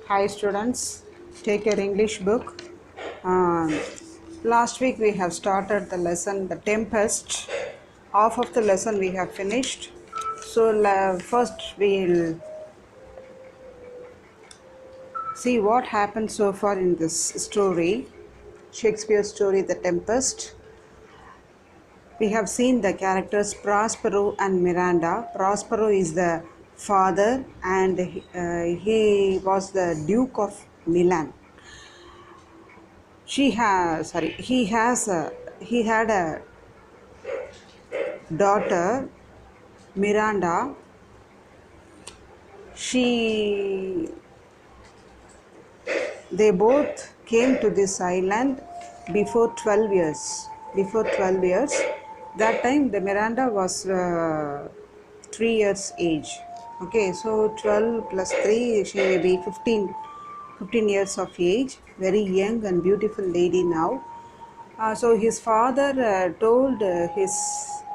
Hi students, take your English book. Um, Last week we have started the lesson The Tempest. Half of the lesson we have finished. So first we'll see what happened so far in this story, Shakespeare's story The Tempest. We have seen the characters Prospero and Miranda. Prospero is the father and he was the Duke of Milan. He had a daughter, Miranda. She They both came to this island before 12 years. Before 12 years, that time the Miranda was 3 years age. Okay, so 12 plus 3, she may be 15 years of age. Very young and beautiful lady now. So his father told his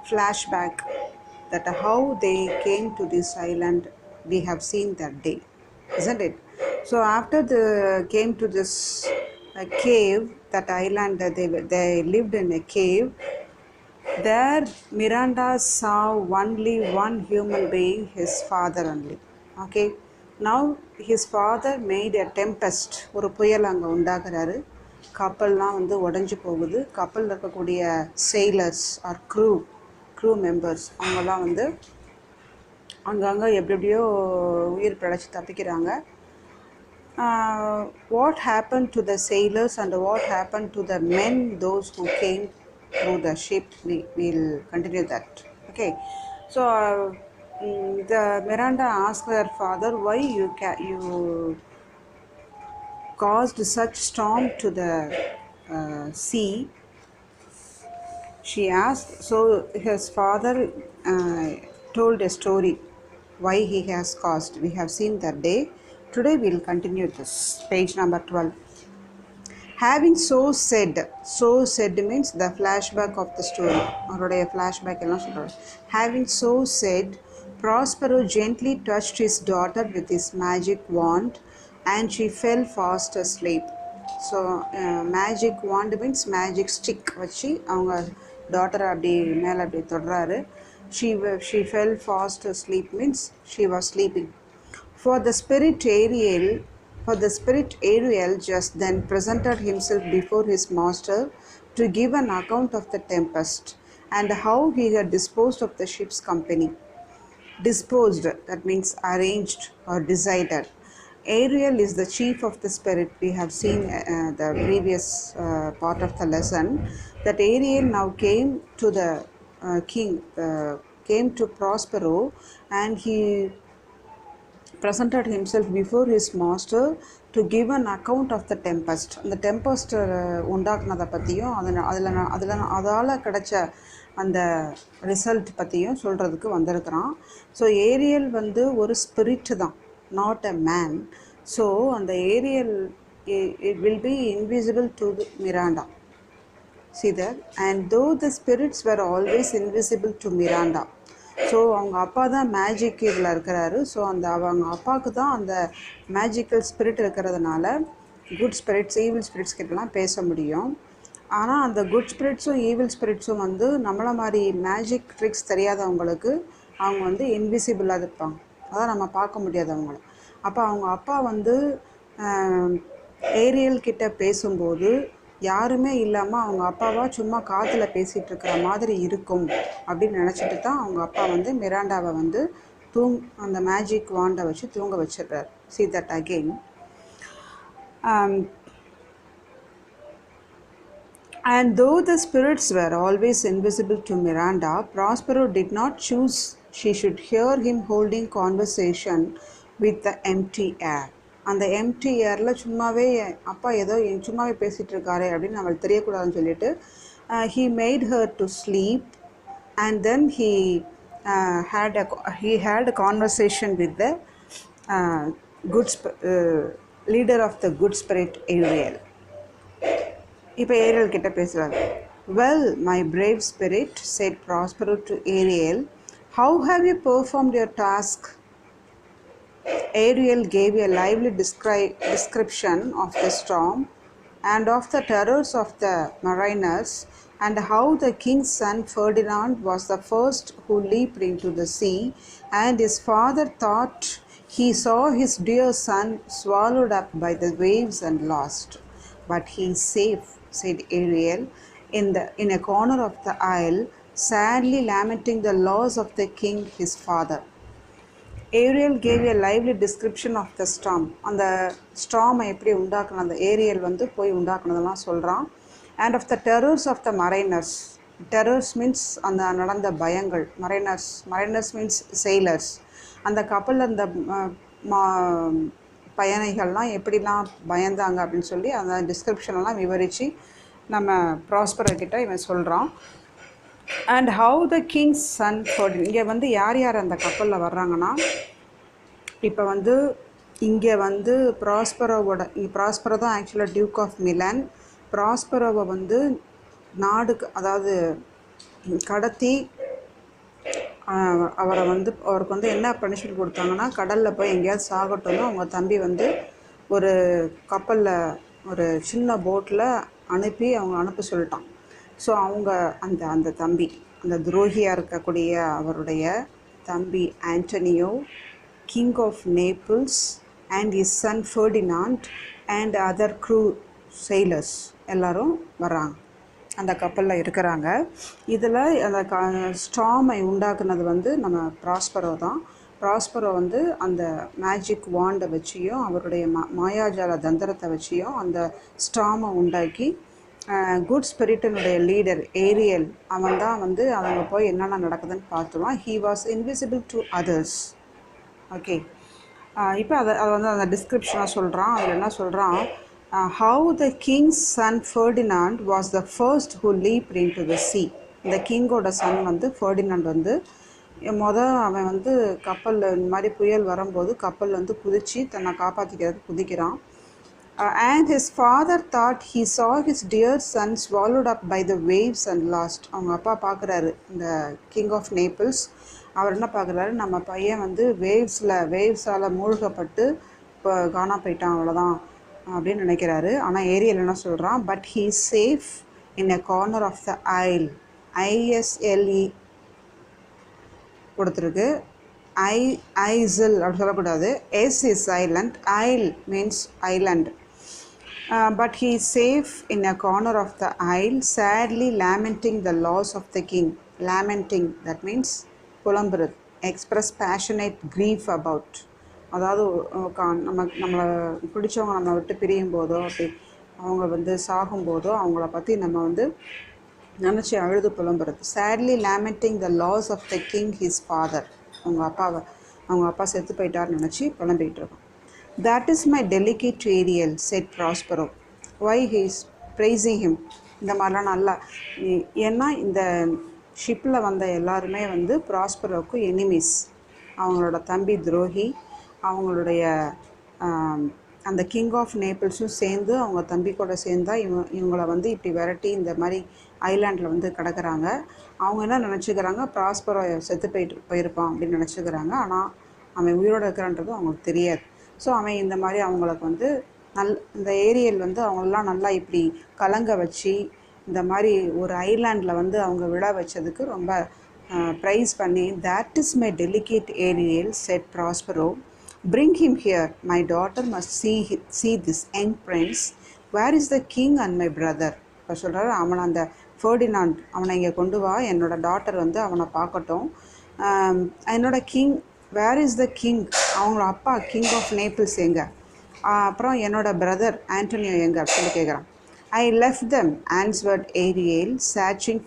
flashback that how they came to this island. We have seen that day, isn't it? So after they came to this cave, that island, they lived in a cave. There Miranda saw only one human being, his father only. Okay. Now his father made a tempest. ஒரு புயல் அங்கே உண்டாக்குறாரு. கப்பல்லாம் வந்து உடஞ்சி போகுது. கப்பலில் இருக்கக்கூடிய sailors or crew members அவங்கெல்லாம் வந்து அங்கங்கே எப்படியோ உயிர் பிழைச்சி தப்பிக்கிறாங்க. What happened to the sailors and what happened to the men, those who came through the ship, we will continue that. Okay, so the Miranda asked her father, why you caused such storm to the sea. She asked. So his father told a story why he has caused. We have seen that day. Today we will continue this. Page number 12. Having so said means the flashback of the story. அவருடைய flashback எல்லாம் சொல்றாரு. Having so said, Prospero gently touched his daughter with his magic wand and she fell fast asleep. So magic wand means magic stick வச்சு அவங்க daughter அப்படி மேலே அப்படி தொடுறாரு. She fell fast asleep means she was sleeping. For the spirit Ariel just then presented himself before his master to give an account of the tempest and how he had disposed of the ship's company. Disposed, that means arranged or decided. Ariel is the chief of the spirit. We have seen the previous part of the lesson that Ariel now came to the king, came to Prospero, and he presented himself before his master to give an account of the tempest. அந்த tempest உண்டாக்குனதை பற்றியும் அதால் கிடைச்ச அந்த result பற்றியும் சொல்கிறதுக்கு வந்திருக்கிறான். So Ariel வந்து ஒரு ஸ்பிரிட் தான், நாட் அ மேன். ஸோ அந்த Ariel it will be invisible to the Miranda. See that? And though the spirits were always invisible to Miranda. So அவங்க அப்பா தான் மேஜிக் இதில் இருக்கிறாரு. ஸோ அவங்க அப்பாவுக்கு தான் அந்த மேஜிக்கல் ஸ்பிரிட் இருக்கிறதுனால குட் ஸ்பிரிட்ஸ் ஈவில் ஸ்பிரிட்ஸ் கிட்டலாம் பேச முடியும். ஆனால் அந்த குட் ஸ்பிரிட்ஸும் ஈவில் ஸ்பிரிட்ஸும் வந்து நம்மளை மாதிரி மேஜிக் ட்ரிக்ஸ் தெரியாதவங்களுக்கு அவங்க வந்து இன்விசிபிளாக இருப்பாங்க. அதான் நம்ம பார்க்க முடியாது அவங்கள. அப்போ அவங்க அப்பா வந்து ஏரியல் கிட்ட பேசும்போது யாருமே இல்லாமல் அவங்க அப்பாவா சும்மா காற்றுல பேசிகிட்டு இருக்கிற மாதிரி இருக்கும் அப்படின்னு நினச்சிட்டு தான் அவங்க அப்பா வந்து மிராண்டாவை வந்து அந்த மேஜிக் வாண்டை வச்சு தூங்க வச்சிடுறார். See that again. And though the spirits were always invisible to Miranda, Prospero did not choose she should hear him holding conversation with the empty air. அந்த எம்டி ஏரில் சும்மாவே அப்பா ஏதோ சும்மாவே பேசிகிட்டு இருக்காரு அப்படின்னு நம்மளுக்கு தெரியக்கூடாதுன்னு சொல்லிட்டு he made her to sleep and then he had a conversation with the leader of the good spirit Ariel. இப்போ ஏரியல் கிட்ட பேசுகிறாரு. Well, my brave spirit, said Prospero to Ariel, how have you performed your task? Ariel gave a lively description of the storm and of the terrors of the mariners, and how the king's son Ferdinand was the first who leaped into the sea, and his father thought he saw his dear son swallowed up by the waves and lost. But he is safe, said Ariel, in a corner of the isle, sadly lamenting the loss of the king his father. Ariel gave a lively description of the storm. அந்த ஸ்டாமை எப்படி உண்டாக்குன அந்த Ariel வந்து போய் உண்டாக்குனதெல்லாம் சொல்கிறான். And of the terrors of the mariners. Terrors means அந்த நடந்த பயங்கள். Mariners means sailors. அந்த கப்பலில் அந்த பயணிகள்லாம் எப்படிலாம் பயந்தாங்க அப்படின்னு சொல்லி அந்த டிஸ்கிரிப்ஷனெல்லாம் விவரித்து நம்ம ப்ராஸ்பரர்கிட்ட இவன் சொல்கிறான். And how the king's son Ferdinand. இங்கே வந்து யார் யார் அந்த கப்பலில் வர்றாங்கன்னா, இப்போ வந்து இங்கே வந்து ப்ராஸ்பரோ தான் ஆக்சுவலாக டியூக் ஆஃப் மிலான். ப்ராஸ்பரோவை வந்து நாடுக்கு அதாவது கடத்தி அவருக்கு வந்து என்ன பனிஷ்மெண்ட் கொடுத்தாங்கன்னா, கடலில் போய் எங்கேயாவது சாகட்டும்னு அவங்க தம்பி வந்து ஒரு கப்பலில் ஒரு சின்ன போட்டில் அனுப்ப சொல்லிட்டான். ஸோ அவங்க அந்த தம்பி, அந்த துரோகியாக இருக்கக்கூடிய அவருடைய தம்பி Antonio, king of Naples and his son Ferdinand and other crew sailors எல்லோரும் வராங்க, அந்த கப்பலில் இருக்கிறாங்க. இதில் அந்த ஸ்டாமை உண்டாக்குனது வந்து நம்ம ப்ராஸ்பரோ தான். ப்ராஸ்பரோ வந்து அந்த மேஜிக் வாண்டை வச்சியும் அவருடைய மாயாஜால தந்திரத்தை வச்சியும் அந்த ஸ்டாமை உண்டாக்கி குட் ஸ்பிரிட்டினுடைய லீடர் ஏரியல் அவன் தான் வந்து அவங்க போய் என்னென்ன நடக்குதுன்னு பார்த்துருவான். He was invisible to others. Okay, இப்போ அதை வந்து அந்த டிஸ்கிரிப்ஷனாக சொல்கிறான். அதில் என்ன சொல்கிறான், how the king's son Ferdinand was the first who leaped into the sea. இந்த கிங்கோட சன் வந்து ஃபெர்டினாண்ட் வந்து அவன் வந்து கப்பலில் இந்த மாதிரி புயல் வரும்போது கப்பல் வந்து குதித்து தன்னை காப்பாற்றிக்கிறதுக்கு குதிக்கிறான். And his father thought he saw his dear son swallowed up by the waves and lost. அவங்க அப்பா பார்க்குறாரு, இந்த கிங் ஆஃப் நேபிள்ஸ், அவர் என்ன பார்க்குறாரு, நம்ம பையன் வந்து வேவ்ஸால் மூழ்கப்பட்டு இப்போ காணா போயிட்டான் அவ்வளோதான் அப்படின்னு நினைக்கிறாரு. ஆனால் ஏரியல் என்ன சொல்கிறான், but he safe in a corner of the isle. ISLE கொடுத்துருக்கு. ஐசில் அப்படி சொல்லக்கூடாது. S is silent. Isle means island. But he is safe in a corner of the isle, sadly lamenting the loss of the king. Lamenting, that means புலம்புறது. Express passionate grief about. அதாவது நம்மளை பிடிச்சவங்க நம்மளை விட்டு பிரியும் போதோ, அப்படி அவங்க வந்து சாகும்போதோ அவங்கள பற்றி நம்ம வந்து நினச்சி அழுது புலம்புறது. Sadly lamenting the loss of the king his father. அவங்க அப்பா செத்து போயிட்டார்னு நினச்சி புலம்பிக்கிட்டு இருக்கோம். That is my delicate Ariel, said Prospero. Why he is praising him? இந்த மாதிரிலாம் நல்லா, ஏன்னா இந்த ஷிப்பில் வந்த எல்லாருமே வந்து ப்ராஸ்பரோவுக்கு எனிமீஸ். அவங்களோட தம்பி துரோகி, அவங்களுடைய அந்த கிங் ஆஃப் நேபிள்ஸும் சேர்ந்து அவங்க தம்பி கூட சேர்ந்தா இவங்களை வந்து இப்படி விரட்டி இந்த மாதிரி ஐலாண்டில் வந்து கிடக்கிறாங்க. அவங்க என்ன நினச்சிக்கிறாங்க, ப்ராஸ்பரோ செத்து போயிருப்பான் அப்படின்னு நினச்சிக்கிறாங்க. ஆனால் அவன் உயிரோடு இருக்கிறான்றது அவங்களுக்கு தெரியாது. ஸோ அவன் இந்த மாதிரி அவங்களுக்கு வந்து இந்த ஏரியல் வந்து அவங்களெலாம் நல்லா இப்படி கலங்க வச்சு இந்த மாதிரி ஒரு ஐலாண்டில் வந்து அவங்க விழ வச்சதுக்கு ரொம்ப ப்ரைஸ் பண்ணி, that is my delicate Ariel, said Prospero. Bring him here. My daughter must see this young prince. Where is the king and my brother? இப்போ சொல்கிறாரு, அவனை அந்த ஃபெர்டினாண்ட் அவனை இங்கே கொண்டு வா, என்னோட டாட்டர் வந்து அவனை பார்க்கட்டும். என்னோட king, where is the king, அவங்களோட அப்பா கிங் ஆஃப் நேபிள்ஸ் எங்கே, அப்புறம் என்னோட பிரதர் ஆண்டனியோ எங்கே அப்படின்னு கேட்குறான். I left them, answered Ariel, searching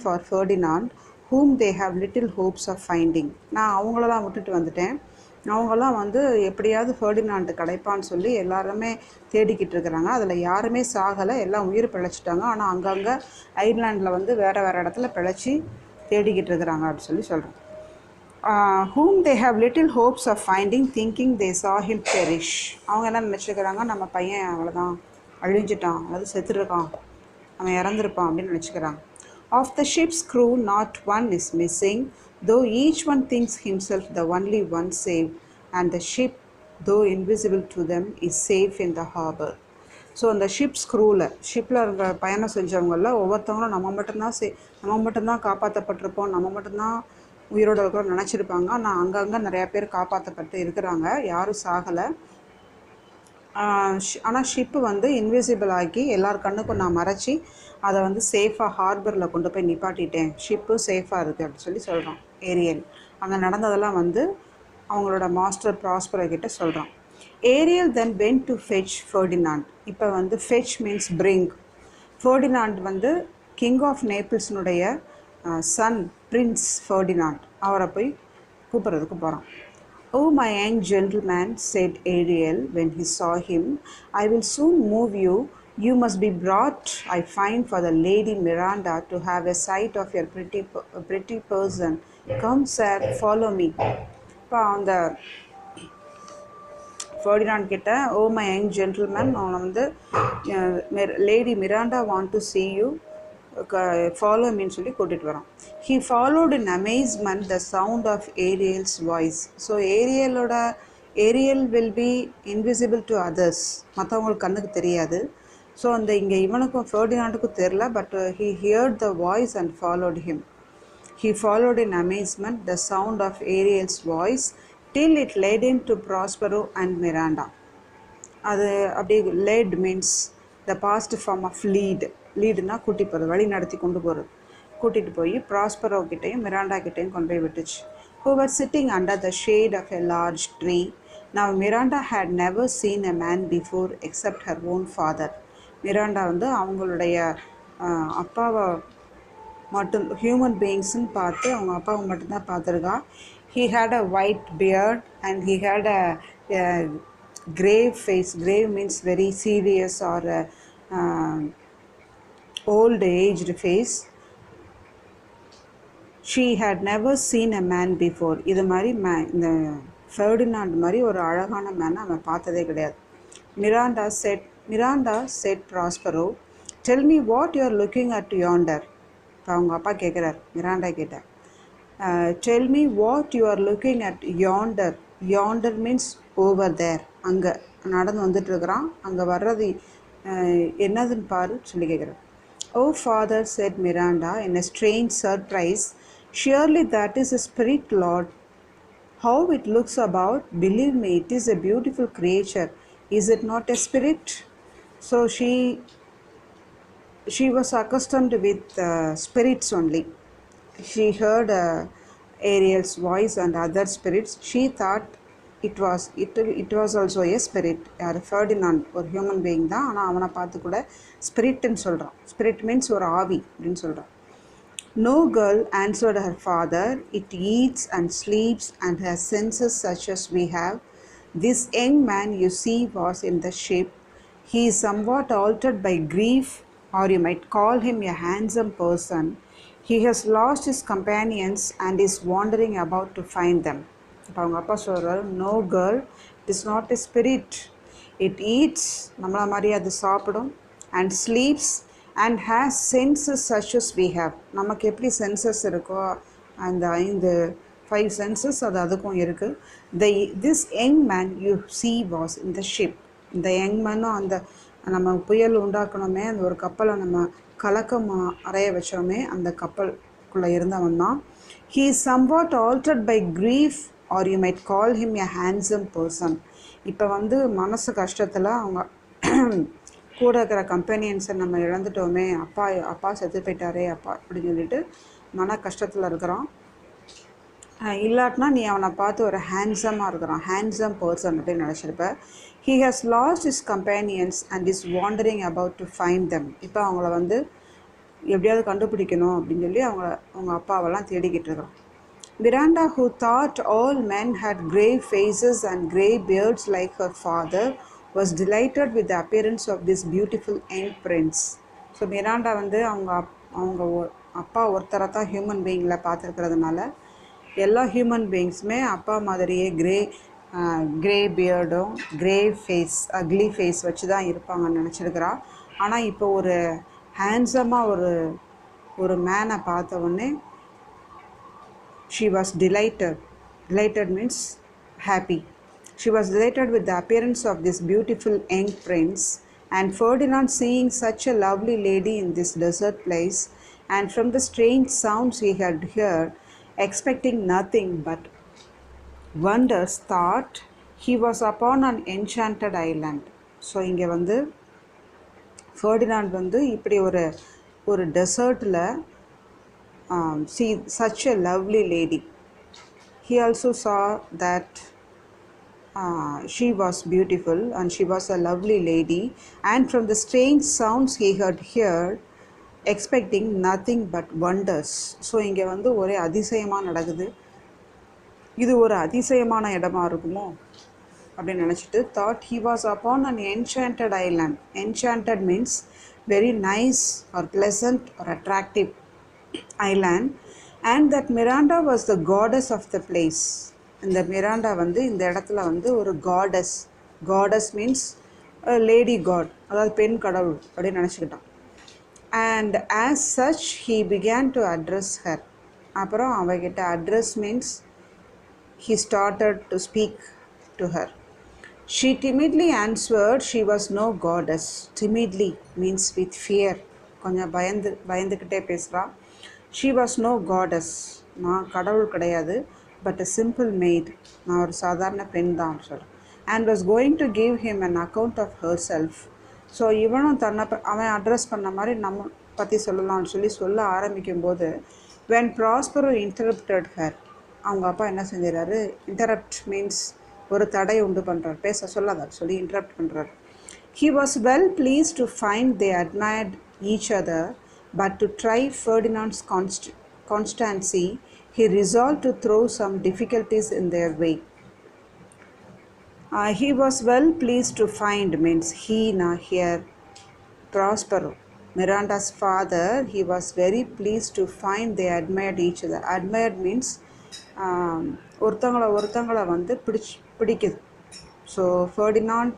for Ferdinand, whom they have little hopes of finding. நான் அவங்களெல்லாம் விட்டுட்டு வந்துட்டேன். அவங்களாம் வந்து எப்படியாவது ஃபெர்டினாண்டு கிடைப்பான்னு சொல்லி எல்லாருமே தேடிக்கிட்டு இருக்கிறாங்க. அதில் யாருமே சாகலை, எல்லாம் உயிர் பிழைச்சிட்டாங்க. ஆனால் அங்கங்கே ஐர்லாண்டில் வந்து வேறு இடத்துல பிழைச்சி தேடிக்கிட்டு இருக்கிறாங்க அப்படின்னு சொல்கிறேன். whom they have little hopes of finding, thinking they saw him perish. அவங்க என்ன நினச்சிக்கிறாங்க, நம்ம பையன் அவ்வளோதான் அழிஞ்சிட்டான், அதாவது செத்துருக்கான், அவன் இறந்துருப்பான் அப்படின்னு நினச்சிக்கிறாங்க. Of the ship's crew not one is missing, though each one thinks himself the only one saved. and the ship, though invisible to them, is safe in the harbor. So அந்த ஷிப்ஸ் ஷிப்பில் இருக்கிற பயணம் செஞ்சவங்களில் ஒவ்வொருத்தவங்களும் நம்ம மட்டும்தான் காப்பாற்றப்பட்டிருப்போம், நம்ம மட்டும்தான் உயிரோடு இருக்கிறோம் நினச்சிருப்பாங்க. ஆனால் அங்கங்கே நிறையா பேர் காப்பாற்றப்பட்டு இருக்கிறாங்க, யாரும் சாகலை. ஆனால் ஷிப்பு வந்து இன்விசிபிள் ஆக்கி எல்லார் கண்ணுக்கும் நான் மறைச்சி அதை வந்து சேஃபாக ஹார்பரில் கொண்டு போய் நிப்பாட்டிட்டேன், ஷிப்பு சேஃபாக இருக்குது அப்படின்னு சொல்லி சொல்கிறான் ஏரியல். அங்கே நடந்ததெல்லாம் வந்து அவங்களோட மாஸ்டர் ப்ராஸ்பரோ கிட்ட சொல்கிறான். Ariel then went to fetch Ferdinand. இப்போ வந்து ஃபெச் மீன்ஸ் பிரிங். ஃபெர்டினாண்ட் வந்து கிங் ஆஃப் நேபிள்ஸ்னுடைய சன் பிரின்ஸ் ஃபெர்டினாண்ட், அவரை போய் கூப்பிட்றதுக்கு போகிறான். "Oh, my young gentleman," said Ariel when he saw him, "I will soon move you. You must be brought, I find, for the Lady Miranda to have a sight of your pretty person. Come, sir, follow me." இப்போ அந்த Ferdinand கிட்ட, "oh my young gentleman, அவனை வந்து lady Miranda want to see you, follow மீன்னு சொல்லி கூட்டிகிட்டு வரான். He followed in amazement the sound of Ariel's voice. So Ariel will be invisible to others, மற்றவங்களுக்கு கண்ணுக்கு தெரியாது. ஸோ அந்த இங்கே இவனுக்கும் ஃபெர்டினாண்டுக்கும் தெரில, but he heard the voice and followed him. He followed in amazement the sound of Ariel's voice till it led him to Prospero and Miranda. அது அப்படி led means the past form of lead. லீடுனா கூட்டி போகிறது, வழி நடத்தி கொண்டு போகிறது. கூட்டிகிட்டு போய் ப்ராஸ்பரோ கிட்டையும் மிராண்டா கிட்டையும் கொண்டு போய் விட்டுச்சு. Who were sitting under the shade of a large tree. Now Miranda had never seen a man before except her own father. Miranda வந்து அவங்களுடைய அப்பாவை மட்டும் ஹியூமன் பீயிங்ஸ்ன்னு பார்த்து அவங்க அப்பாவை மட்டும்தான் பார்த்துருக்கா. He had a white beard and he had a grave face. Grave means very serious or old aged face. She had never seen a man before. இது மாதிரி இந்த ஃபெர்டினாண்ட் மாதிரி ஒரு அழகான மேனை அவன் பார்த்ததே கிடையாது. Miranda said Prospero, "Tell me what you are looking at yonder." இப்போ அவங்க அப்பா கேட்குறார் மிராண்டா கிட்ட, "Tell me what you are looking at yonder." Yonder means over there. அங்கே நடந்து வந்துட்டுருக்குறான், அங்கே வர்றது என்னதுன்னு பாரு சொல்லி கேட்குறார். "Oh father," said Miranda in a strange surprise, "surely that is a spirit, Lord. How it looks about, believe me, it is a beautiful creature. Is it not a spirit?" So she was accustomed with spirits only. She heard Ariel's voice and other spirits. She thought it was also a spirit. யார் Ferdinand ஒரு human being தான், ஆனால் அவனை பார்த்து கூட ஸ்பிரிட்னு சொல்கிறான். Spirit means ஒரு ஆவி அப்படின்னு சொல்கிறான். "No, girl," answered her father, "it eats and sleeps and has senses such as we have. This young man you see was in the ship. He is somewhat altered by grief, or you might call him a handsome person. He has lost his companions and is wandering about to find them." இப்போ அவங்க அப்பா சொல்கிறார், "No girl, it is not a spirit. It eats," நம்மளை மாதிரி அது சாப்பிடும், "and sleeps and has senses such as we have." நமக்கு எப்படி சென்சஸ் இருக்கோ அந்த 5 senses அது அதுக்கும் இருக்குது. This young man you see was in the ship. இந்த யங் மேனும் அந்த நம்ம புயல் உண்டாக்கணுமே, அந்த ஒரு கப்பலை நம்ம கலக்கம் அறைய வச்சோமே, அந்த கப்பலுக்குள்ளே இருந்தவன் தான். "He is somewhat altered by grief, or you might call him a handsome person." இப்போ வந்து மனசு கஷ்டத்தில் அவங்க கூட இருக்கிற கம்பெனியன்ஸை நம்ம இழந்துட்டோமே, அப்பா செத்து போயிட்டாரே அப்பா அப்படின்னு சொல்லிட்டு மன கஷ்டத்தில் இருக்கிறான். இல்லாட்டினா நீ அவனை பார்த்து ஒரு ஹேண்ட்ஸமாக இருக்கிறான், ஹேண்ட்ஸம் பர்சன் அப்படின்னு நினச்சிருப்ப. "He has lost his companions and is wandering about to find them." இப்போ அவங்கள வந்து எப்படியாவது கண்டுபிடிக்கணும் அப்படின்னு சொல்லி அவங்க அப்பாவெல்லாம் தேடிக்கிட்டு இருக்கிறான். Miranda, who thought all men had grey faces and grey beards like her father, was delighted with the appearance of this beautiful young prince. So Miranda வந்து அவங்க அப்பா ஒருத்தரை தான் ஹியூமன் பீயிங்கில் பார்த்துருக்கிறதுனால எல்லா ஹியூமன் பீயிங்ஸுமே அப்பா மாதிரியே கிரே பியர்டும் கிரே ஃபேஸ் அக்லி ஃபேஸ் வச்சு தான் இருப்பாங்கன்னு நினச்சிருக்கிறா. ஆனால் இப்போ ஒரு ஹேண்ட்ஸமாக ஒரு மேனை பார்த்த உடனே she was delighted. Delighted means happy. She was delighted with the appearance of this beautiful young prince, and Ferdinand, seeing such a lovely lady in this desert place, and from the strange sounds he had heard, expecting nothing but wonders, thought he was upon an enchanted island. So இங்கே வந்து Ferdinand வந்து இப்படி ஒரு டெசர்ட்டில் see such a lovely lady. He also saw that she was beautiful and she was a lovely lady, and from the strange sounds he had heard, expecting nothing but wonders. So இங்கே வந்து ஒரே அதிசயமாக நடக்குது. இது ஒரு அதிசயமான இடமா இருக்குமோ அப்படின்னு நினச்சிட்டு thought he was upon an enchanted island. Enchanted means very nice or pleasant or attractive island, and that Miranda was the goddess of the place. இந்த மிராண்டா வந்து இந்த இடத்துல வந்து ஒரு goddess means a lady god, அதாவது பெண் கடவுள் அப்படின்னு நினச்சிக்கிட்டான். and as such he began to address her. அப்புறம் அவகிட்ட address means he started to speak to her. She timidly answered she was no goddess. Timidly means with fear, கொஞ்சம் பயந்துக்கிட்டே பேசுகிறா. She was no goddess, நான் கடவுள் கிடையாது, but a simple maid, நான் ஒரு சாதாரண பெண் தான் சொல்கிறேன். and was going to give him an account of herself. So இவனும் அவன் அட்ரஸ் பண்ண மாதிரி நம்ம பற்றி சொல்லலாம்னு சொல்ல ஆரம்பிக்கும்போது when Prospero interrupted her, அவங்க அப்பா என்ன செஞ்சிடறாரு, interrupt means ஒரு தடை உண்டு பண்ணுறார், பேச சொல்லாதார் சொல்லி இன்டரப்ட் பண்ணுறார். He was well pleased to find they admired each other, but to try Ferdinand's constancy, he resolved to throw some difficulties in their way. He was well pleased to find means he now here Prospero, Miranda's father, he was very pleased to find they admired each other. Admired means ஒருத்தங்களை வந்து பிடிக்குது. So Ferdinand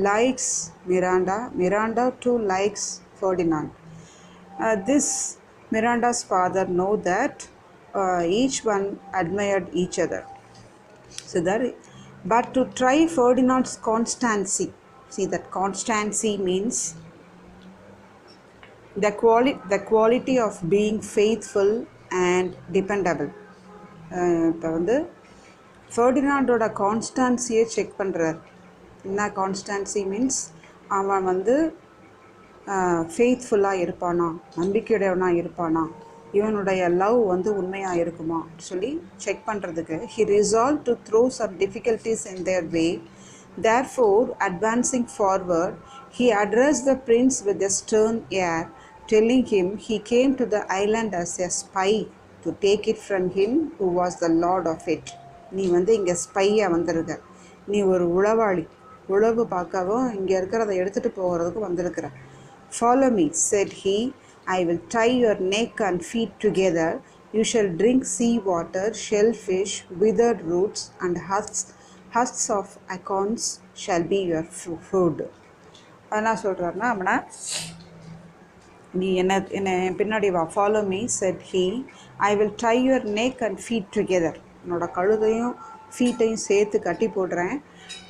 likes Miranda too likes Ferdinand. This Miranda's father know that each one admired each other. So that, but to try Ferdinand's constancy, see that constancy means the quality of being faithful and dependable. இப்போ வந்து ஃபர்டினாண்டோட கான்ஸ்டான்சியை check பண்ணுறார். என்ன கான்ஸ்டான்சி means அவன் வந்து ஃபெய்த்ஃபுல்லாக இருப்பானா, நம்பிக்கையுடையவனாக இருப்பானா, இவனுடைய love வந்து உண்மையாக இருக்குமா சொல்லி செக் பண்ணுறதுக்கு he resolved to throw some difficulties in their way. Therefore, advancing forward, he addressed the prince with a stern air, telling him he came to the island as a spy to take it from him who was the lord of it. நீ வந்து இங்கே ஸ்பையாக வந்திருக்க, நீ ஒரு உளவு பார்க்கவும் இங்கே இருக்கிறத எடுத்துகிட்டு போகிறதுக்கு வந்திருக்கிற. Follow me, said he. I will tie your neck and feet together. You shall drink sea water, shellfish, withered roots, and husks of acorns shall be your food. என்ன சொல்கிறாருன்னா, அவனை நீ என்ன பின்னாடி வா, follow me, set he. I will tie your neck and feet together. என்னோட கழுதையும் ஃபீட்டையும் சேர்த்து கட்டி போடுறேன்.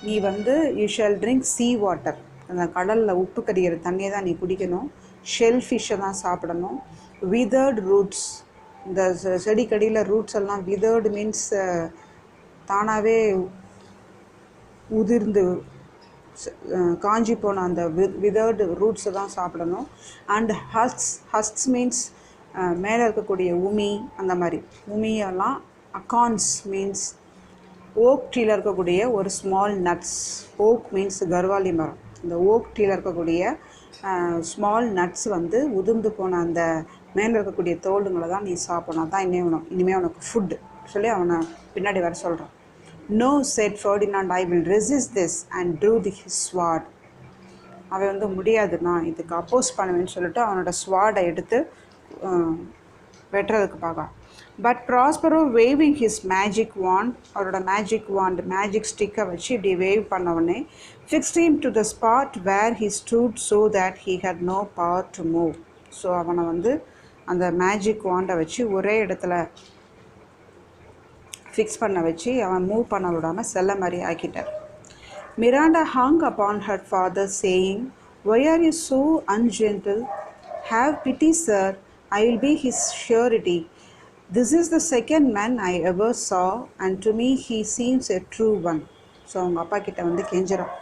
நீ வந்து you shall drink sea water, அந்த கடலில் உப்பு கரிகிற தண்ணியை தான் நீ குடிக்கணும். ஷெல் ஃபிஷ்ஷை தான் சாப்பிடணும். விதர்டு ரூட்ஸ், இந்த செடிக்கடியில் ரூட்ஸ் எல்லாம் விதர்டு மீன்ஸ் தானாகவே உதிர்ந்து காஞ்சி போன அந்த விதர்டு ரூட்ஸை தான் சாப்பிடணும். அண்ட் ஹஸ்க்ஸ் மீன்ஸ் மேலே இருக்கக்கூடிய உமி, அந்த மாதிரி உமியெல்லாம். அகான்ஸ் மீன்ஸ் ஓக் ட்ரீயில் இருக்கக்கூடிய ஒரு ஸ்மால் நட்ஸ். ஓக் மீன்ஸ் கர்வாலி மரம். இந்த ஓக் ட்ரீயில் இருக்கக்கூடிய ஸ்மால் நட்ஸ் வந்து உதிர்ந்து போன அந்த மேலே இருக்கக்கூடிய தோளுங்களை தான் நீ சாப்பிடணும், தான் இனிமேல் உனக்கு ஃபுட்டு சொல்லி அவனை பின்னாடி வர சொல்கிறான். No, said Ferdinand, I will resist this, and drew his sword. அவன் வந்து முடியாது, நான் இதுக்கு அப்போஸ் பண்ணுவேன்னு சொல்லிட்டு அவனோட ஸ்வார்டை எடுத்து வெட்டுறதுக்கு பார்க்கலாம். But Prospero waving his magic wand, அவரோட மேஜிக் ஸ்டிக்கை வச்சு இப்படி வேவ் பண்ணவொடனே fixed him to the spot where he stood so that he had no power to move. So அவனை வந்து அந்த மேஜிக் வாண்டை வச்சு ஒரே இடத்துல ஃபிக்ஸ் பண்ண வச்சு அவன் மூவ் பண்ண விடாமல் செல்ல மாதிரி ஆக்கிட்டார். Miranda hung upon her father, saying, "Why are you so ungentle? Have pity, sir. I will be his surety. This is the second man I ever saw, and to me he seems a true one." So அவங்க அப்பா கிட்ட வந்து கெஞ்சிறான்,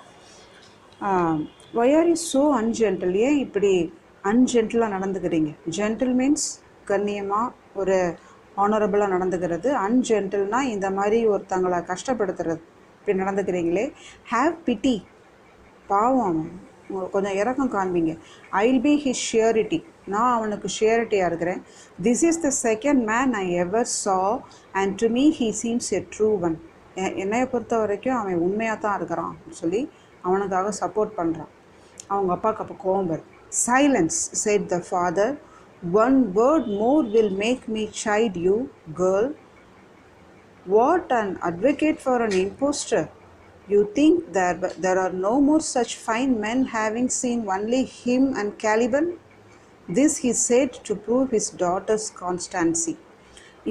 why are you so ungentle? ஏன் இப்படி அன்ஜென்டிலாக நடந்துக்கிறீங்க? Gentle means கண்ணியமாக ஒரு ஆனரபுளாக நடந்துக்கிறது. அன்ஜென்டில்னால் இந்த மாதிரி ஒருத்தங்களை கஷ்டப்படுத்துறது. இப்படி நடந்துக்கிறீங்களே. ஹாவ் பிட்டி, பாவம் அவன், கொஞ்சம் இறக்கம் காண்பீங்க. I will be his surety, நான் அவனுக்கு ஷியரிட்டியாக இருக்கிறேன். This is the second man I ever saw and to me he seems a true one. என்னையை பொறுத்த வரைக்கும் அவன் உண்மையாக தான் இருக்கிறான் சொல்லி அவனுக்காக சப்போர்ட் பண்ணுறான். அவங்க அப்பாவுக்கு அப்போ கோவம் வருது. Silence, said the father. One word more will make me chide you, girl. What an advocate for an impostor. You think there are no more such fine men, having seen only him and Caliban? This he said to prove his daughter's constancy.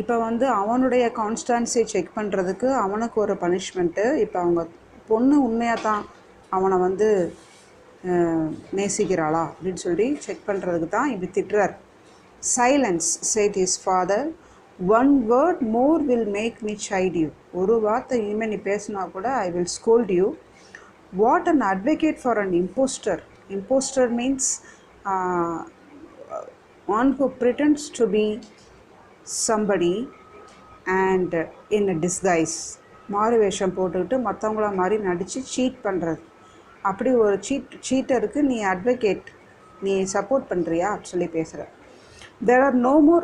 இப்போ வந்து அவனுடைய கான்ஸ்டான்சியை check பண்ணுறதுக்கு அவனுக்கு ஒரு punishment. இப்போ அவங்க பொண்ணு உண்மையாக தான் அவனை வந்து நேசிக்கிறாளா அப்படின்னு சொல்லி செக் பண்ணுறதுக்கு தான் இப்படி திட்டுறார். Silence, said his father. One word more will make me chide you. ஒரு வார்த்தை இனிமேல் நீ பேசினா கூட I will scold you. What an advocate for an impostor. Impostor means one who pretends to be somebody and in a disguise. மாறு வேஷம் போட்டுக்கிட்டு மற்றவங்கள மாதிரி நடித்து சீட் பண்ணுறது. அப்படி ஒரு சீட்டருக்கு நீ அட்வொகேட், நீ சப்போர்ட் பண்ணுறியா அப்படி சொல்லி பேசுகிற. There are no more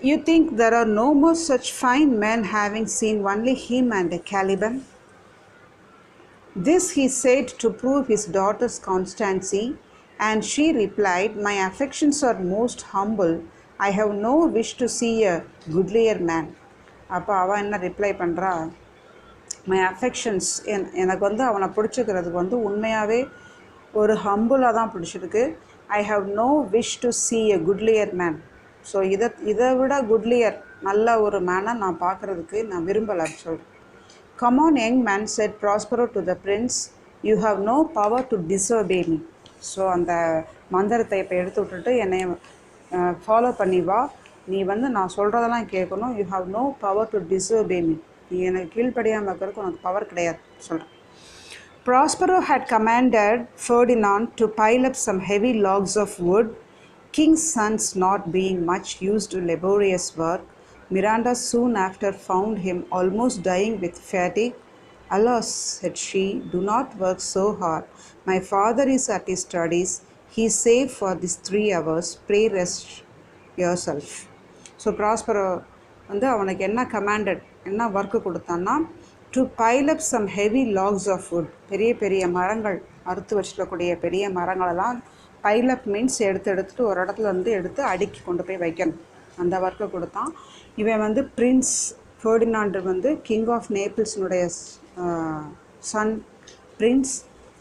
you think there are no more such fine men, having seen only him and Caliban? This he said to prove his daughter's constancy, and she replied, "My affections are most humble. I have no wish to see a goodlier man." அப்போ அவன் என்ன reply பண்ணுறா, my affections, எனக்கு வந்து அவனை பிடிச்சிக்கிறதுக்கு வந்து உண்மையாகவே ஒரு ஹம்புளாக தான் பிடிச்சிருக்கு. I have no wish to see a goodlier man. So இதை விட குட்லியர் நல்ல ஒரு மேனை நான் பார்க்குறதுக்கு நான் விரும்பலைன்னு சொல்கிறேன். Come on, young man, said Prospero to the prince. You have no power to disobey me. So அந்த மந்திரத்தை இப்போ எடுத்து விட்டுட்டு என்னை ஃபாலோ பண்ணி வா, நீ வந்து நான் சொல்கிறதெல்லாம் கேட்கணும். You have no power to disobey me, நீ எனக்கு கீழ்ப்படியாமல் இருக்கிறதுக்கு உனக்கு பவர் கிடையாது சொல்கிறேன். Prospero had commanded Ferdinand to pile up some heavy logs of wood. King's sons not being much used to laborious work, Miranda soon after found him almost dying with fatigue. "Alas," said she, "do not work so hard. My father is at his studies. He is safe for these 3 hours. Pray rest yourself." So Prospero வந்து அவனுக்கு என்ன commanded, என்ன work கொடுத்தான்னா, to pile up some heavy logs of wood. பெரிய பெரிய மரங்கள், அறுத்து வச்சுக்கக்கூடிய பெரிய மரங்களெல்லாம் பைலப் மீன்ஸ் எடுத்துட்டு ஒரு இடத்துல வந்து எடுத்து அடுக்கி கொண்டு போய் வைக்கணும். அந்த ஒர்க்கை கொடுத்தான். இவன் வந்து பிரின்ஸ் ஃபெர்டினாண்ட் வந்து கிங் ஆஃப் நேபிள்ஸ்னுடைய son prince.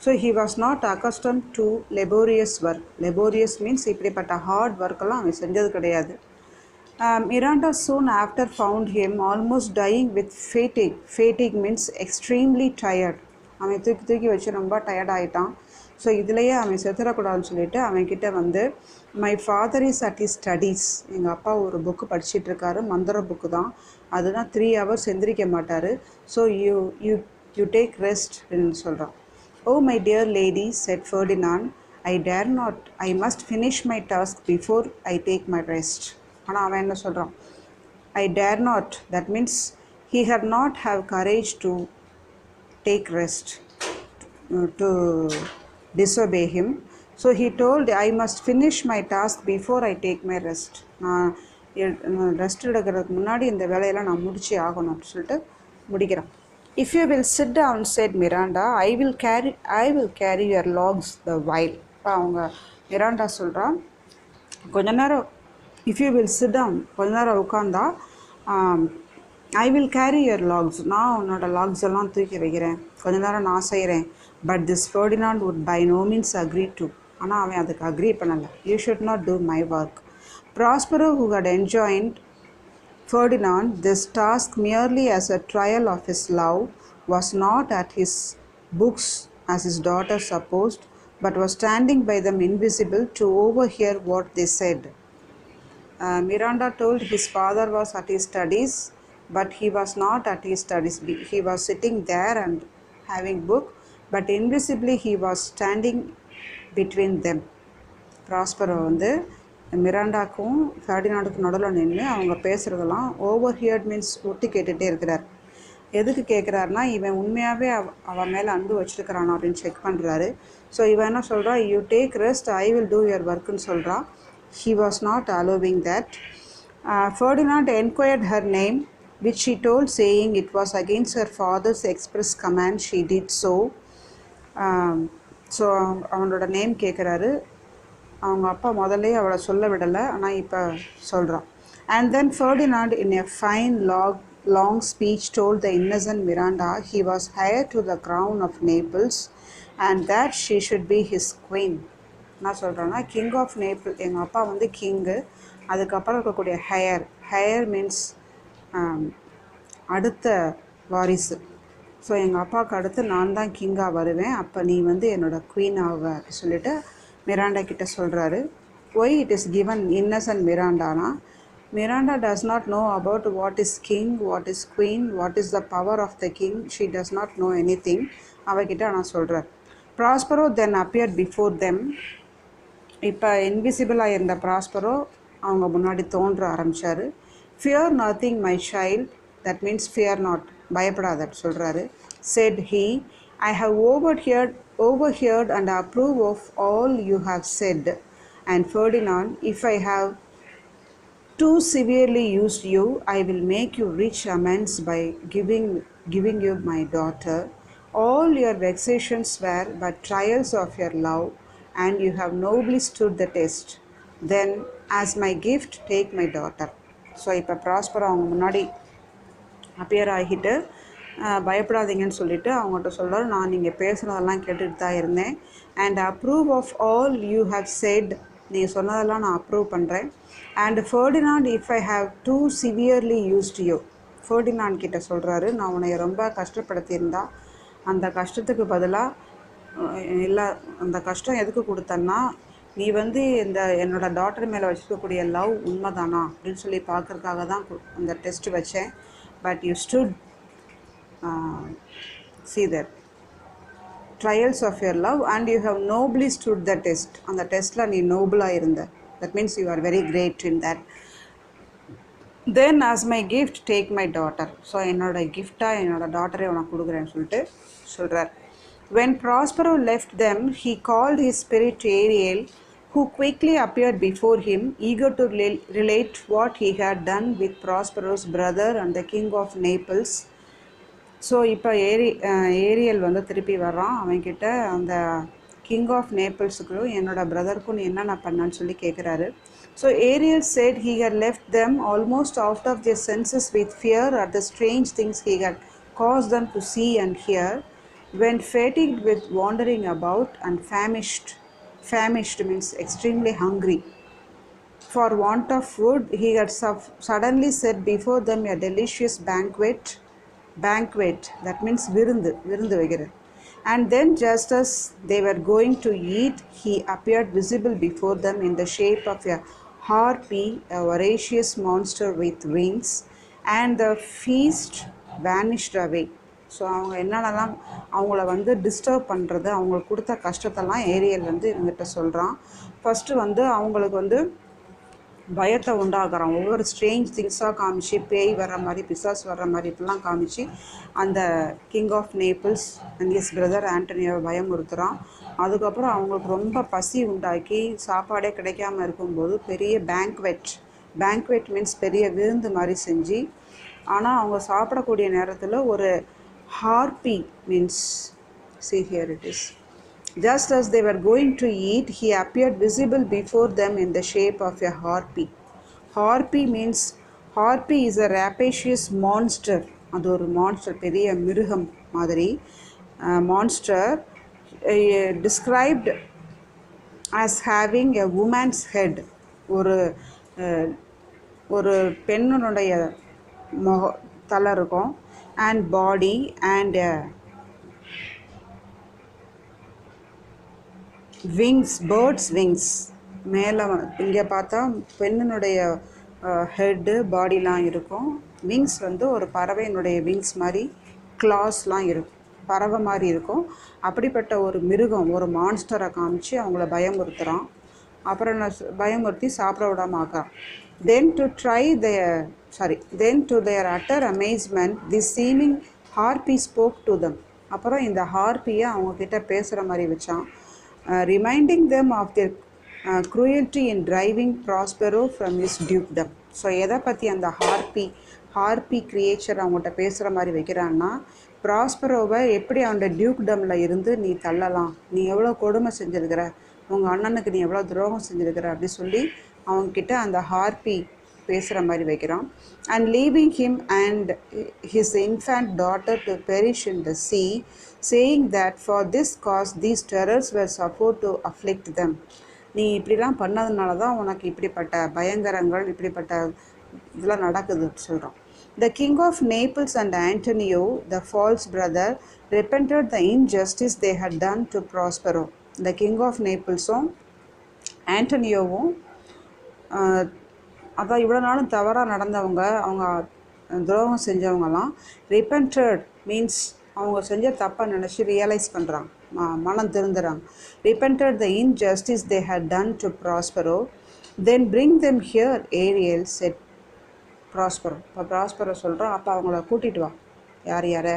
So he was not accustomed to laborious work. Laborious means இப்படிப்பட்ட ஹார்ட் ஒர்க்கெல்லாம் அவன் செஞ்சது கிடையாது. Miranda soon after found him almost dying with fatigue. Fatigue means extremely tired. அவன் தூக்கி வச்சு ரொம்ப டயர்ட் ஆகிட்டான். ஸோ இதுலேயே அவன் செத்துடக்கூடாதுன்னு சொல்லிட்டு அவன்கிட்ட வந்து, my father is at his studies, எங்கள் அப்பா ஒரு புக்கு படிச்சிட்ருக்காரு, மந்திர புக்கு தான், அதுதான் 3 hours எந்திரிக்க மாட்டார். ஸோ யூ டேக் ரெஸ்ட் அப்படின்னு சொல்கிறான். "Oh my dear lady," said Ferdinand, "I dare not. I must finish my task before I take my rest." ஆனால் அவன் என்ன சொல்கிறான், "I dare not." That means he had not have courage to take rest, to disobey him. So he told, "I must finish my task before I take my rest." நான் rest எடுக்கிறதுக்கு முன்னாடி இந்த வேலையெல்லாம் நான் முடிச்சு ஆகணும் அப்படின்னு சொல்லிட்டு முடிக்கிறான். "If you will sit down," said Miranda, I will carry your logs the while." இப்போ அவங்க மிராண்டா சொல்கிறான், கொஞ்ச நேரம், if you will sit down, கொஞ்ச நேரம் உட்காந்தா, I will carry your logs, நான் உன்னோட லாக்ஸ் எல்லாம் தூக்கி வைக்கிறேன், கொஞ்ச நேரம் நான் செய்கிறேன். But this Ferdinand would by no means agree to. ஆனால் அவன் அதுக்கு அக்ரி பண்ணலை. You should not do my work. Prospero, who had enjoined Ferdinand, this task merely as a trial of his love, was not at his books as his daughter supposed, but was standing by them invisible to overhear what they said. Miranda told his father was at his studies, but he was not at his studies. He was sitting there and having book, but invisibly he was standing between them. Prospero வந்து மிராண்டாக்கும் ஃபெர்டினாண்டுக்கும் நடுவில் நின்று அவங்க பேசுகிறதெல்லாம் over heard means ஒட்டி கேட்டுகிட்டே இருக்கிறார். எதுக்கு கேட்குறாருனா, இவன் உண்மையாகவே அவன் மேலே அன்பு வச்சுருக்கிறானா அப்படின்னு செக் பண்ணுறாரு. ஸோ இவன் என்ன சொல்கிறா, you take rest, I will do your ஒர்க்குன்னு சொல்கிறா. He was not allowing that. Ferdinand enquired her name, which she told, saying it was against her father's express command she did so. So அவனோட name கேட்குறாரு. அவங்க அப்பா முதல்ல அவளை சொல்ல விடலை, ஆனால் இப்போ சொல்கிறான். And then Ferdinand in a fine long speech told the innocent Miranda he was heir to the crown of Naples and that she should be his queen. என்ன சொல்கிறேன்னா, கிங் ஆஃப் நேபிள், எங்கள் அப்பா வந்து கிங்கு, அதுக்கப்புறம் இருக்கக்கூடிய ஹையர் மீன்ஸ் அடுத்த வாரிசு. So எங்கள் அப்பாவுக்கு அடுத்து நான் தான் கிங்காக வருவேன், அப்போ நீ வந்து என்னோடய குவீன் ஆக அப்படி சொல்லிட்டு மிராண்டா கிட்ட சொல்கிறாரு. Why it is given innocent மிராண்டானா, Miranda does not know about what is king, what is queen, what is the power of the king. She does not know anything. அவகிட்ட நான் சொல்கிறார். Prospero then appeared before them. இப்போ இன்விசிபிளாக இருந்த Prospero அவங்க முன்னாடி தோன்ற ஆரம்பித்தார். Fear nothing my child, that means fear not, பயப்படாத சொல்கிறாரு. said he, I have overheard and approve of all you have said. And Ferdinand, if I have too severely used you, I will make you rich amends by giving you my daughter. All your vexations were but trials of your love, and you have nobly stood the test. Then as my gift take my daughter. So இப்போ prosper அவங்க முன்னாடி appear ஆகிட்டு பயப்படாதீங்கன்னு சொல்லிவிட்டு அவங்கள்ட்ட சொல்கிறார், நான் நீங்கள் பேசுகிறதெல்லாம் கேட்டுட்டு தான் இருந்தேன். And approve of all you have said, நீங்கள் சொன்னதெல்லாம் நான் அப்ரூவ் பண்ணுறேன். And Ferdinand, if I have too severely used you, Ferdinand கிட்ட சொல்கிறாரு, நான் உன்னை ரொம்ப கஷ்டப்படுத்தியிருந்தா அந்த கஷ்டத்துக்கு பதிலாக இல்லை, அந்த கஷ்டம் எதுக்கு கொடுத்தன்னா, நீ வந்து என்னோட டாட்டர் மேலே வச்சுருக்கக்கூடிய லவ் உண்மைதானா அப்படின்னு சொல்லி பார்க்குறதுக்காக தான் அந்த டெஸ்ட் வச்சேன். But you stood see that trials of your love and you have nobly stood the test. அந்த டெஸ்ட்டில் நீ நோபலாக இருந்த, that means you are very great in that. Then as my gift take my daughter. So என்னோட கிஃப்டாக என்னோட டாட்டரை உனக்கு கொடுக்குறேன்னு சொல்லிட்டு சொல்கிறார். When Prospero left them, he called his spirit Ariel, who quickly appeared before him, eager to relate what he had done with Prospero's brother and the king of Naples. So இப்போ Ariel வந்து திருப்பி வர்றான். அவன்கிட்ட அந்த king of நேபிள்ஸுக்கும் என்னோட பிரதருக்கும் நீ என்னென்ன பண்ணான்னு சொல்லி கேட்குறாரு. So Ariel said he had left them almost out of their senses with fear at the strange things he had caused them to see and hear. When fatigued with wandering about and famished means extremely hungry, for want of food, he had suddenly set before them a delicious banquet, that means விருந்து வைக்கிறது. And then just as they were going to eat, he appeared visible before them in the shape of a harpy, a voracious monster with wings, and the feast vanished away. So அவங்க என்னென்னலாம் அவங்கள வந்து disturb பண்ணுறது, அவங்களுக்கு கொடுத்த கஷ்டத்தெல்லாம் Ariel வந்து இவங்கிட்ட சொல்கிறான். ஃபஸ்ட்டு வந்து அவங்களுக்கு வந்து பயத்தை உண்டாக்குறான். ஒவ்வொரு ஸ்ட்ரேஞ்ச் திங்ஸாக காமிச்சு, பேய் வர்ற மாதிரி, பிசாஸ் வர்ற மாதிரி இப்படிலாம் காமிச்சு அந்த king of Naples and his brother ஆண்டனியோவை பயமுறுத்துகிறான். அதுக்கப்புறம் அவங்களுக்கு ரொம்ப பசி உண்டாக்கி சாப்பாடே கிடைக்காமல் இருக்கும்போது பெரிய பேங்க்வெட் மீன்ஸ் பெரிய விருந்து மாதிரி செஞ்சு, ஆனால் அவங்க சாப்பிடக்கூடிய நேரத்தில் ஒரு harpy means, see here it is, just as they were going to eat, he appeared visible before them in the shape of a harpy. Harpy is a rapacious monster. அது ஒரு மான்ஸ்டர், பெரிய மிருகம் மாதிரி monster, described as having a woman's head. ஒரு பெண்ணுடைய தலை இருக்கும், and body and wings, birds wings. மேலே இங்கே பார்த்தா பெண்ணினுடைய ஹெட்டு பாடிலாம் இருக்கும். விங்ஸ் வந்து ஒரு பறவையினுடைய விங்ஸ் மாதிரி கிளாஸ்லாம் இருக்கும், பறவை மாதிரி இருக்கும். அப்படிப்பட்ட ஒரு மிருகம், ஒரு மான்ஸ்டரை காமிச்சு அவங்கள பயமுறுத்துகிறான். அப்புறம் பயமுறுத்தி சாப்பிட விடாம ஆக்கான். Then to their utter amazement, this seeming harpy spoke to them. அப்புறம் இந்த ஹார்பியை அவங்கக்கிட்ட பேசுகிற மாதிரி வச்சான். Reminding them of their cruelty in driving Prospero from his dukedom. So எதை பற்றி அந்த ஹார்பி கிரியேச்சர் அவங்கள்ட்ட பேசுகிற மாதிரி வைக்கிறான்னா, ப்ராஸ்பரோவை எப்படி அவனோட டியூக்டமில் இருந்து நீ தள்ளலாம், நீ எவ்வளோ கொடுமை செஞ்சுருக்கிற, உங்கள் அண்ணனுக்கு நீ எவ்வளோ துரோகம் செஞ்சுருக்கிற அப்படி சொல்லி அவங்கக்கிட்ட அந்த ஹார்பி பேசுகிற மாதிரி வைக்கிறான். And leaving him and his infant daughter to perish in the sea, saying that for this cause these terrors were support to afflict them. நீ இப்படிலாம் பண்ணதுனால தான் உனக்கு இப்படிப்பட்ட பயங்கரங்கள், இப்படிப்பட்ட இதெல்லாம் நடக்குது சொல்கிறோம். The king of Naples and Antonio, the false brother, repented the injustice they had done to Prospero. The king of Naples-உம் ஆண்டனியோவும் அதான் இவ்வளோ நாளும் தவறாக நடந்தவங்க, அவங்க துரோகம் செஞ்சவங்கலாம் ரிப்பென்டட் மீன்ஸ் அவங்க செஞ்ச தப்பை நினச்சி ரியலைஸ் பண்ணுறாங்க, மனம் திருந்துறாங்க. Repented the injustice they had done to Prospero, then bring them here Ariel said Prospero. இப்போ ப்ராஸ்பரோ சொல்கிறான், அப்போ அவங்கள கூட்டிகிட்டு வா. யாரை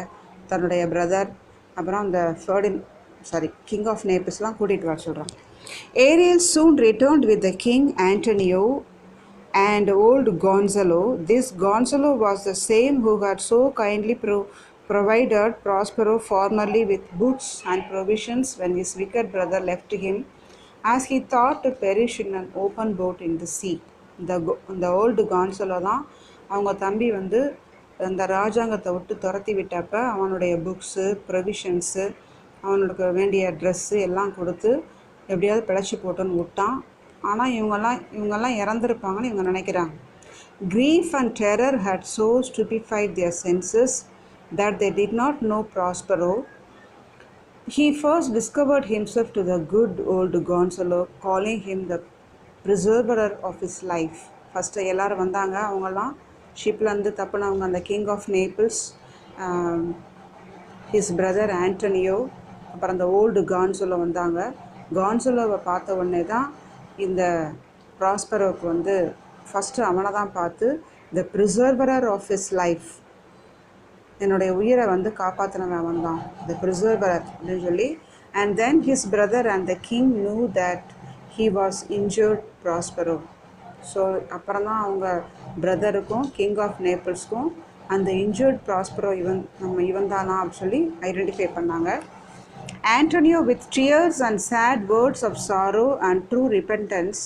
தன்னுடைய பிரதர், அப்புறம் அந்த கிங் ஆஃப் நேபிள்ஸ்லாம் கூட்டிகிட்டு வர சொல்கிறான். Ariel soon returned with the king Antonio and old Gonzalo. This Gonzalo was the same who had so kindly provided Prospero formerly with books and provisions when his wicked brother left him, as he thought to perish in an open boat in the sea. The old Gonzalo தான் அவங்க தம்பி வந்து அந்த ராஜாங்கத்தை விட்டு துரத்தி விட்டப்ப அவனுடைய books, provisions, அவனுக்கு வேண்டிய ட்ரெஸ்ஸு எல்லாம் கொடுத்து எப்படியாவது பிழைச்சி போட்டுன்னு விட்டான். ஆனால் இவங்கெல்லாம் இறந்துருப்பாங்கன்னு இவங்க நினைக்கிறாங்க. Grief and terror had so stupefied their senses that they did not know Prospero. He first discovered himself to the good old Gonzalo, calling him the preserver of his life. First எல்லோரும் வந்தாங்க, அவங்கெல்லாம் ஷிப்லேருந்து தப்புனவங்க. அந்த king of Naples, his brother Antonio, அப்புறம் அந்த old கான்சலோ வந்தாங்க. கான்சலோவை பார்த்த உடனே தான் இந்த ப்ராஸ்பரோவுக்கு வந்து ஃபஸ்ட்டு அவனை தான் பார்த்து த ப்ரிசர்வரர் ஆஃப் ஹிஸ் லைஃப், என்னுடைய உயிரை வந்து காப்பாற்றினவன் அவன் தான், த ப்ரிசர்வரர் அப்படின்னு சொல்லி. And then his brother and the king knew that he was injured Prospero. So அப்புறம் தான் அவங்க பிரதருக்கும் கிங் ஆஃப் நேபிள்ஸ்க்கும் அந்த இன்ஜூர்ட் ப்ராஸ்பரோ இவன் தானா அப்படின்னு சொல்லி ஐடென்டிஃபை பண்ணாங்க. Antonio, with tears and sad words of sorrow and true repentance,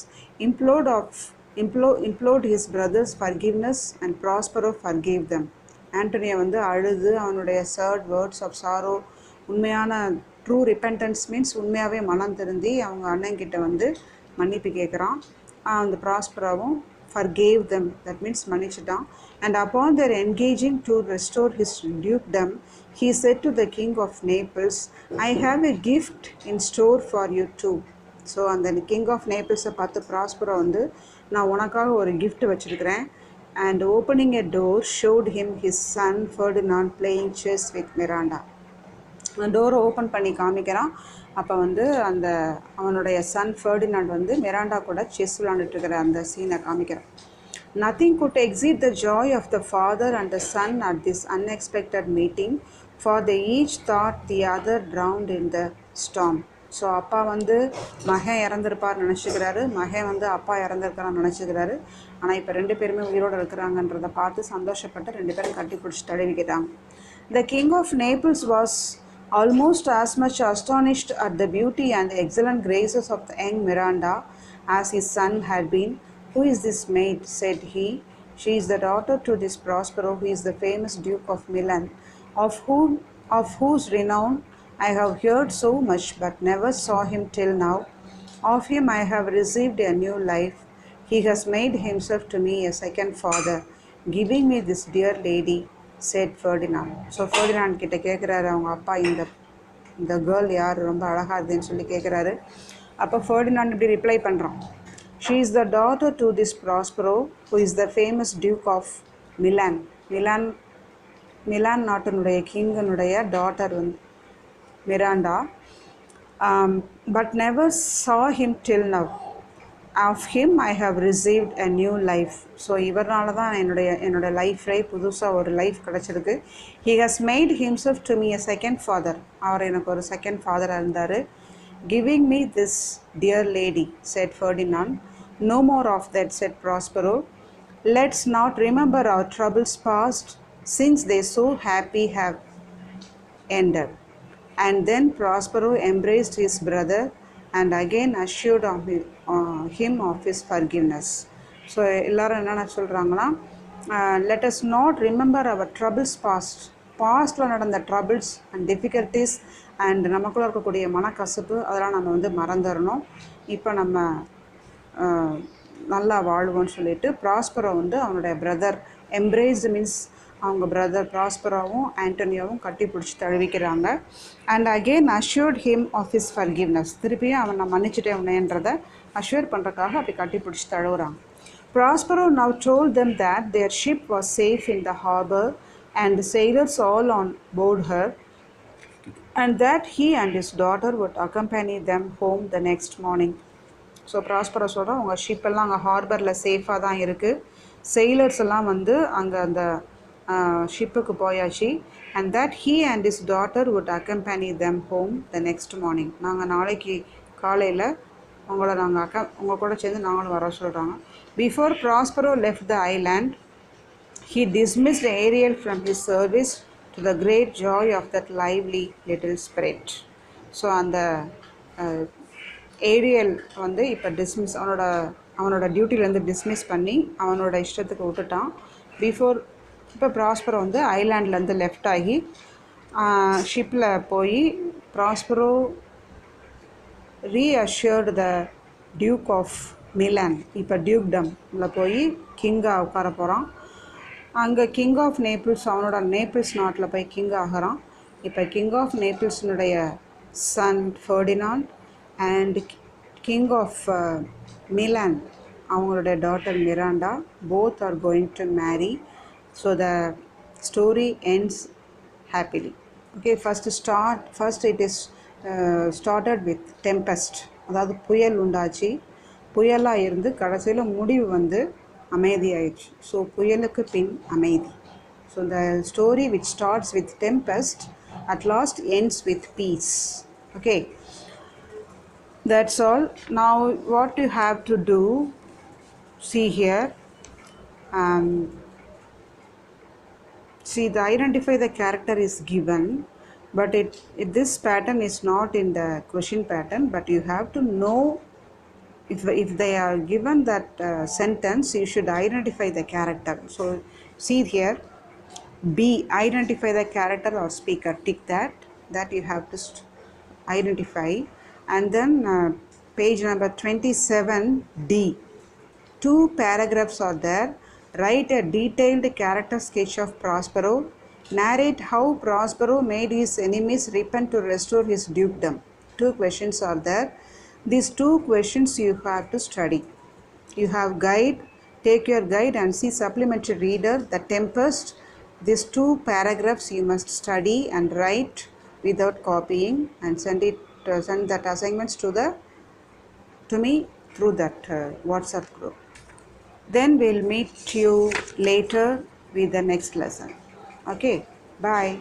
implored his brothers' forgiveness, and Prospero forgave them. Antonio வந்து அழுது அவனுடைய sad words of sorrow, உண்மையான true repentance means உண்மையாகவே மனம் திருந்தி அவங்க அண்ணன்கிட்ட வந்து மன்னிப்பு கேட்குறான். அந்த ப்ராஸ்பரோவும் forgave them, that means மன்னிச்சிட்டான். And upon their engaging to restore his dukedom, he said to the king of Naples, I have a gift in store for you too. So அந்த கிங் ஆஃப் நேபிள்ஸை பார்த்து Prospero வந்து, நான் உனக்காக ஒரு gift வச்சுருக்கிறேன். And opening a door showed him his son Ferdinand playing chess with Miranda. அந்த டோரை ஓப்பன் பண்ணி காமிக்கிறான். அப்போ வந்து அவனுடைய சன் ஃபெர்டினாண்ட் வந்து மிராண்டா கூட செஸ் விளாண்டுட்டுருக்கிற அந்த சீனை காமிக்கிறான். Nothing could exceed the joy of the father and the son at this unexpected meeting, for they each thought the other drowned in the storm. So அப்பா வந்து மகன் இறந்துருப்பார் நினச்சிக்கிறாரு, மகன் வந்து அப்பா இறந்துருக்கிறான்னு நினச்சிக்கிறாரு. ஆனால் இப்போ ரெண்டு பேருமே உயிரோடு இருக்கிறாங்கன்றதை பார்த்து சந்தோஷப்பட்டு ரெண்டு பேரும் கட்டி பிடிச்சி தழுவிக்கிறாங்க. The king of Naples was almost as much astonished at the beauty and the excellent graces of the young Miranda as his son had been. Who is this maid? Said he. She is the daughter to this Prospero, who is the famous Duke of Milan, of whose renown I have heard so much, but never saw him till now. Of him I have received a new life. He has made himself to me a second father. giving me this dear lady, said Ferdinand. So Ferdinand கிட்ட கேட்குறாரு அவங்க அப்பா, இந்த girl யார், ரொம்ப அழகாக இருக்குதுன்னு சொல்லி கேட்குறாரு. அப்போ ஃபர்டினாண்ட் இப்படி ரிப்ளை பண்ணுறான், she is the daughter to this Prospero who is the famous duke of Milan. Milan நாட்டினுடைய கிங்கனுடைய டாட்டர் வந்து Miranda. But never saw him till now. Of him I have received a new life. So இவரால் தான் என்னுடைய லைஃப்லே புதுசாக ஒரு life கிடச்சிருக்கு. He has made himself to me a second father. அவர் எனக்கு ஒரு செகண்ட் ஃபாதராக இருந்தார். Giving me this dear lady, said Ferdinand. No more of that, said Prospero. Let's not remember our troubles past, since they so happy have ended. And then Prospero embraced his brother and again assured him of his forgiveness. So எல்லோரும் என்னென்ன சொல்கிறாங்கன்னா, let us not remember our troubles past. பாஸ்டில் நடந்த troubles and difficulties and நமக்குள்ளே இருக்கக்கூடிய மனக்கசப்பு அதெல்லாம் நம்ம வந்து மறந்துடணும். இப்போ நம்ம நல்லா வாழ்வோன்னு சொல்லிட்டு ப்ராஸ்பரோ வந்து அவனுடைய பிரதர் எம்ப்ரேஸ்டு மீன்ஸ் அவங்க பிரதர் ப்ராஸ்பராவும் ஆண்டனியோவும் கட்டி பிடிச்சி தழுவிக்கிறாங்க. And again assured him of his forgiveness. திருப்பியும் அவன் நான் மன்னிச்சுட்டேன் உன்னேன்றதை அஷ்யூர் பண்ணுறதுக்காக அப்படி கட்டி பிடிச்சி தழுவுறாங்க. Prospero now told them that their ship was safe in the harbor and the sailors all on board her, and that he and his daughter would accompany them home the next morning. So Prospero சொல்கிறோம், உங்கள் ஷிப்பெல்லாம் அங்கே ஹார்பரில் சேஃபாக தான் இருக்குது, sailors எல்லாம் வந்து அங்கே அந்த ஷிப்புக்கு போயாச்சு. And that he and is daughter would accompany them home the next morning. நாங்கள் நாளைக்கு காலையில் உங்கள் கூட சேர்ந்து நாங்களும் வர சொல்கிறாங்க. Before Prospero left the island, he dismissed Ariel from his service to the great joy of that lively little spirit. So அந்த ஏரியல் வந்து இப்போ டிஸ்மிஸ் அவனோட டியூட்டிலேருந்து டிஸ்மிஸ் பண்ணி அவனோட இஷ்டத்துக்கு விட்டுட்டான். இப்போ ப்ராஸ்பரோ வந்து ஐலாண்ட்லேருந்து லெஃப்ட் ஆகி ஷிப்பில் போய் Prospero reassured the duke of Milan. இப்போ டியூக்டமில் போய் கிங்காக உட்கார போகிறான். அங்கே கிங் ஆஃப் நேபிள்ஸ் அவனோட நேபிள்ஸ் நாட்டில் போய் கிங் ஆகிறான். இப்போ கிங் ஆஃப் நேபிள்ஸினுடைய son Ferdinand and king of Milan அவங்களோட டாட்டர் Miranda both are going to marry. So the story ends happily. Okay, first it is started with tempest. அதாவது புயல் உண்டாச்சு, புயலாக இருந்து கடைசியில் முடிவு வந்து அமைதி ஆயிடுச்சு. ஸோ புயலுக்கு பின் அமைதி. So the story which starts with tempest at last ends with peace. Okay, that's all. Now what you have to do, see here, see, the identify the character is given, but this pattern is not in the question pattern, but you have to know if they are given that sentence, you should identify the character. So see here, B, identify the character or speaker, tick that you have to identify. And then page number 27D, 2 paragraphs are there. Write a detailed character sketch of Prospero. Narrate how Prospero made his enemies repent to restore his dukedom. 2 questions are there. These 2 questions you have to study. You have guide, take your guide and see supplementary reader, The Tempest. These 2 paragraphs you must study and write without copying and send that assignments to me through that WhatsApp group. Then we'll meet you later with the next lesson. Okay, bye.